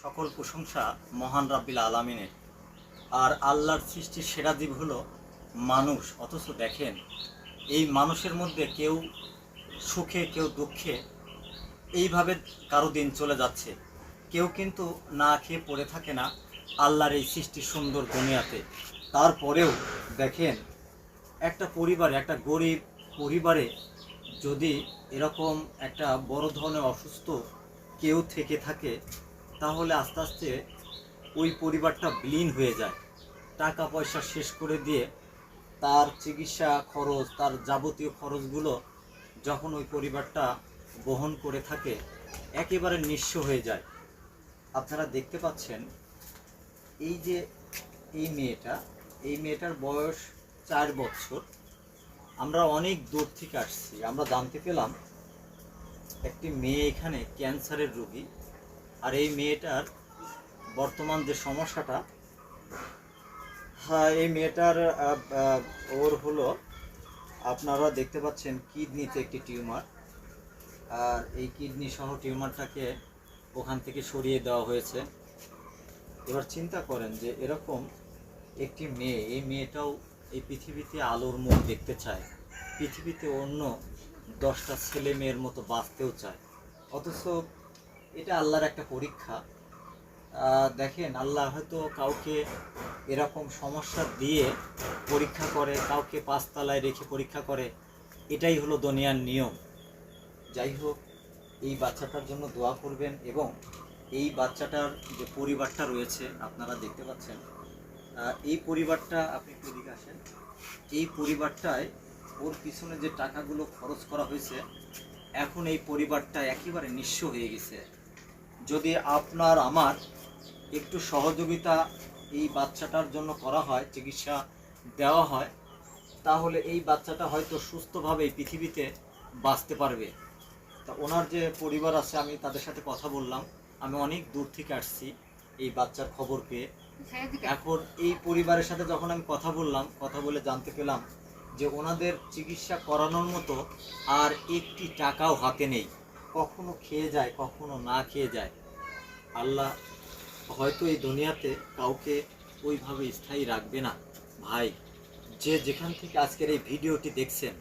সকল প্রশংসা মহান রাব্বিল আলামিনের। আর আল্লাহর সৃষ্টির সেরা জীব হলো মানুষ। অথচ দেখেন, এই মানুষের মধ্যে কেউ সুখে কেউ দুঃখে এইভাবে কারো দিন চলে যাচ্ছে। কেউ কিন্তু না খেয়ে পড়ে থাকে না আল্লাহর এই সৃষ্টির সুন্দর দুনিয়াতে। তারপরেও দেখেন, একটা পরিবারে, একটা গরিব পরিবারে যদি এরকম একটা বড় ধরনের অসুস্থ কেউ থেকে থাকে, তাহলে আস্তে আস্তে ওই পরিবারটা বিলীন হয়ে যায়। টাকা পয়সা শেষ করে দিয়ে তার চিকিৎসা খরচ, তার যাবতীয় খরচগুলো যখন ওই পরিবারটা বহন করে থাকে, একেবারে নিঃস্ব হয়ে যায়। আপনারা দেখতে পাচ্ছেন, এই যে এই মেয়েটার বয়স 4 বছর। আমরা অনেক দূর থেকে আসছি, আমরা জানতে পেলাম একটি মেয়ে এখানে ক্যান্সারের রোগী। আর এই মেয়েটার বর্তমান যে সমস্যাটা, এই মেয়েটার ওর হলো, আপনারা দেখতে পাচ্ছেন কিডনিতে একটি টিউমার। আর এই কিডনি সহ টিউমারটাকে ওখান থেকে সরিয়ে দেওয়া হয়েছে। এবার চিন্তা করেন যে এরকম একটি মেয়ে, এই মেয়েটাও এই পৃথিবীতে আলোর মুখ দেখতে চায়, পৃথিবীতে অন্য 10টা ছেলে মেয়ের মতো বাঁচতেও চায়। অথচ এটা আল্লাহর একটা পরীক্ষা। দেখেন, আল্লাহ হয়তো কাউকে এরকম সমস্যা দিয়ে পরীক্ষা করে, কাউকে 5 তলায় রেখে পরীক্ষা করে। এটাই হলো দুনিয়ার নিয়ম। যাই হোক, এই বাচ্চাটার জন্য দোয়া করবেন। এবং এই বাচ্চাটার যে পরিবারটা রয়েছে, আপনারা দেখতে পাচ্ছেন, এই পরিবারটা, আপনি একটু এদিকে আসেন, এই পরিবারটায় ওর পিছনে যে টাকাগুলো খরচ করা হয়েছে, এখন এই পরিবারটা একেবারে নিঃস্ব হয়ে গেছে। যদি আপনার আমার একটু সহযোগিতা এই বাচ্চাটার জন্য করা হয়, চিকিৎসা দেওয়া হয়, তাহলে এই বাচ্চাটা হয়তো সুস্থভাবে এই পৃথিবীতে বাঁচতে পারবে। তা ওনার যে পরিবার আছে, আমি তাদের সাথে কথা বললাম। আমি অনেক দূর থেকে আসছি এই বাচ্চার খবর পেয়ে। এখন এই পরিবারের সাথে যখন আমি কথা বললাম, কথা বলে জানতে পেলাম যে ওনাদের চিকিৎসা করানোর মতো আর একটি টাকাও হাতে নেই। কখনো খেয়ে যায়, কখনো না খেয়ে যায়। আল্লাহ হয়তো এই দুনিয়াতে কাউকে ওইভাবে স্থায়ী রাখবে না। ভাই, যে যেখান থেকে আজকের এই ভিডিওটি দেখছেন,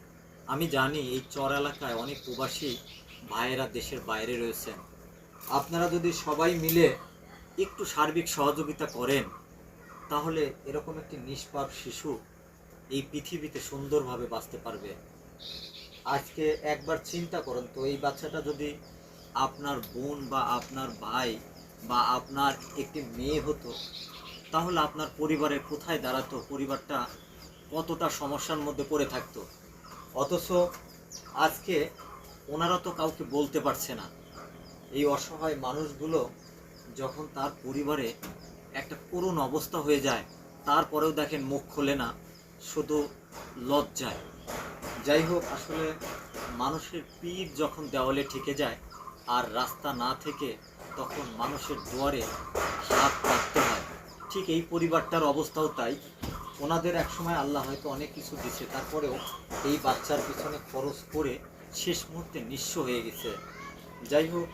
আমি জানি এই চর এলাকায় অনেক প্রবাসী ভাইয়েরা দেশের বাইরে রয়েছেন। আপনারা যদি সবাই মিলে একটু সার্বিক সহযোগিতা করেন, তাহলে এরকম একটি নিষ্পাপ শিশু এই পৃথিবীতে সুন্দরভাবে বাঁচতে পারবে। আজকে একবার চিন্তা করুন তো, এই বাচ্চাটা যদি আপনার বোন বা আপনার ভাই বা আপনার একটি মেয়ে হতো, তাহলে আপনার পরিবারের কোথায় দাঁড়াতো, পরিবারটা কতটা সমস্যার মধ্যে পড়ে থাকতো। অথচ আজকে ওনারা তো কাউকে বলতে পারছে না। এই অসহায় মানুষগুলো যখন তার পরিবারে একটা করুণ অবস্থা হয়ে যায়, তারপরেও দেখেন মুখ খোলে না, শুধু লজ্জায়। যাই হোক, আসলে মানুষের পিঠ যখন দেওয়ালে ঠেকে যায় আর রাস্তা না থেকে, তখন মানুষের দুয়ারে হাত পাততে হয়। ঠিক এই পরিবারটার অবস্থাও তাই। ওনাদের একসময় আল্লাহ হয়তো অনেক কিছু দিচ্ছে, তারপরেও এই বাচ্চার পিছনে খরচ করে শেষ মুহূর্তে নিঃস্ব হয়ে গেছে। যাই হোক,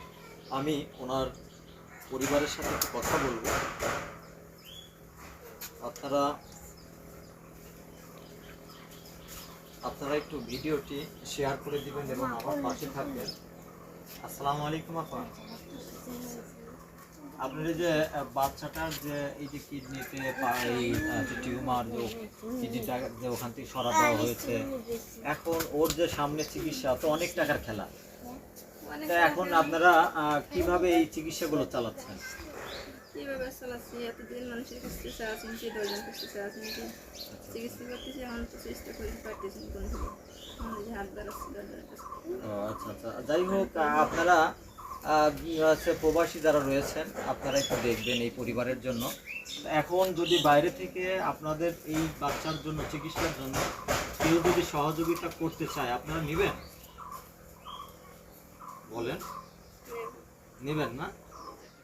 আমি ওনার পরিবারের সাথে একটু কথা বলবো। আপনারা একটু ভিডিওটি শেয়ার করে দিবেন এবং আমার পাশে থাকবেন। আসসালামু আলাইকুম আপা। আপনার এই যে বাচ্চাটার যে এই যে কিডনিতে এই যে টিউমার, যে কিডনিটা যে ওখান থেকে সরা দেওয়া হয়েছে, এখন ওর যে সামনে চিকিৎসা, তো অনেক টাকার খেলা। তা এখন আপনারা কিভাবে এই চিকিৎসাগুলো চালাচ্ছেন? কিভাবে চালাচ্ছি, এতদিন মানুষের কাছ থেকে চা শুনছি, দশজন কাছ থেকে চা শুনছি, চিকিৎসা করতেছি, এখন তো চেষ্টা করে পারতেছি কোন থেকে হাত বাড়াচ্ছি দশজনের কাছে। আচ্ছা আচ্ছা, যাই হোক, আপনারা প্রবাসী যারা রয়েছেন, আপনারা একটু দেখবেন এই পরিবারের জন্য। এখন যদি বাইরে থেকে আপনাদের এই বাচ্চার জন্য, চিকিৎসার জন্য কেউ যদি সহযোগিতা করতে চায়, আপনারা নেবেন? বলেন, নেবেন না?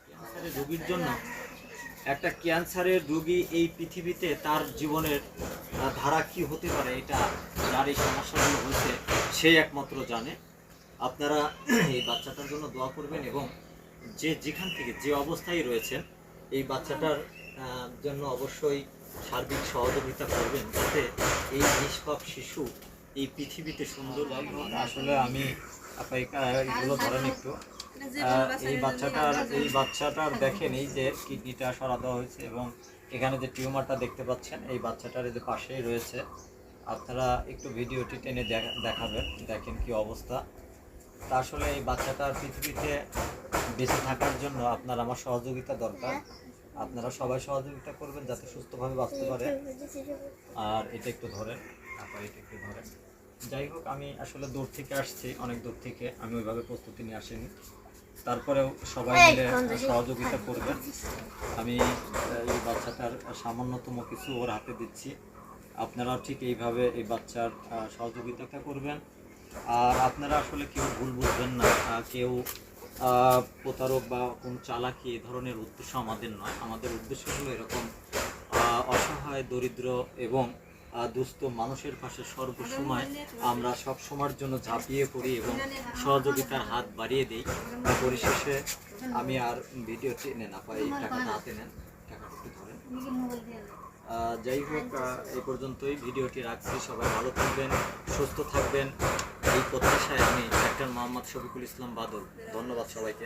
ক্যান্সারের রোগীর জন্য, একটা ক্যান্সারের রোগী এই পৃথিবীতে তার জীবনের ধারা কি হতে পারে, এটা যার এই সমস্যাগুলো হয়েছে সেই একমাত্র জানে। আপনারা এই বাচ্চাটার জন্য দোয়া করবেন এবং যে যেখান থেকে যে অবস্থায় রয়েছেন এই বাচ্চাটার জন্য অবশ্যই সার্বিক সহযোগিতা করবেন, যাতে এই নিষ্পাপ শিশু এই পৃথিবীতে সুন্দর। আসলে আমি এগুলো ধরেন একটু এই বাচ্চাটার দেখেন, এই যে কিডনিটা সরা দেওয়া হয়েছে এবং এখানে যে টিউমারটা দেখতে পাচ্ছেন এই বাচ্চাটার এই যে পাশেই রয়েছে। আপনারা একটু ভিডিওটি টেনে দেখাবেন, দেখেন কি অবস্থা। তা আসলে এই বাচ্চাটার পৃথিবীতে বেঁচে থাকার জন্য আপনার আমার সহযোগিতা দরকার। আপনারা সবাই সহযোগিতা করবেন যাতে সুস্থভাবে বাঁচতে পারে। আর এটা একটু ধরেন, এটা একটু ধরেন। যাই হোক, আমি আসলে দূর থেকে আসছি, অনেক দূর থেকে, আমি ওইভাবে প্রস্তুতি নিয়ে আসিনি। তারপরেও সবাই মিলে সহযোগিতা করবেন। আমি এই বাচ্চাটার সামান্যতম কিছু ওর হাতে দিচ্ছি, আপনারাও ঠিক এইভাবে এই বাচ্চার সহযোগিতা করবেন। আর আপনারা আসলে কেউ ভুল বুঝবেন না, কেউ প্রতারক বা কোন চালাকি এ ধরনের উদ্দেশ্য আমাদের নয়। আমাদের উদ্দেশ্য হলো এরকম অসহায়, দরিদ্র এবং দুস্থ মানুষের পাশে সর্বসময় আমরা সব সময়ের জন্য ঝাঁপিয়ে পড়ি এবং সহযোগিতার হাত বাড়িয়ে দিই। পরিশেষে আমি আর ভিডিওটি নেন, এই টাকাটা হাতে নেন, টাকাটা একটু ধরেন। যাই হোক, এই পর্যন্তই ভিডিওটি রাখছি। সবাই ভালো থাকবেন, সুস্থ থাকবেন, এই প্রত্যাশায় আমি ডাক্তার মোহাম্মদ শফিকুল ইসলাম বাদল। ধন্যবাদ সবাইকে।